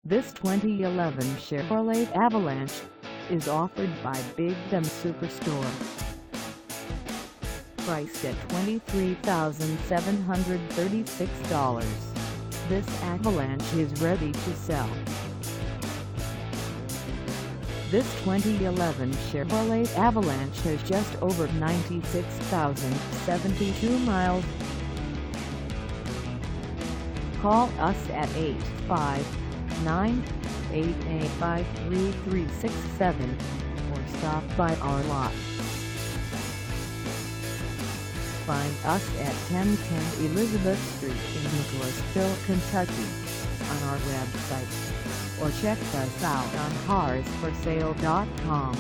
This 2011 Chevrolet Avalanche is offered by Big Dom Superstore. Priced at $23,736, this Avalanche is ready to sell. This 2011 Chevrolet Avalanche has just over 96,072 miles. Call us at 859-885-3367 or stop by our lot. Find us at 1010 Elizabeth Street in Nicholasville, Kentucky on our website, or check us out on carsforsale.com.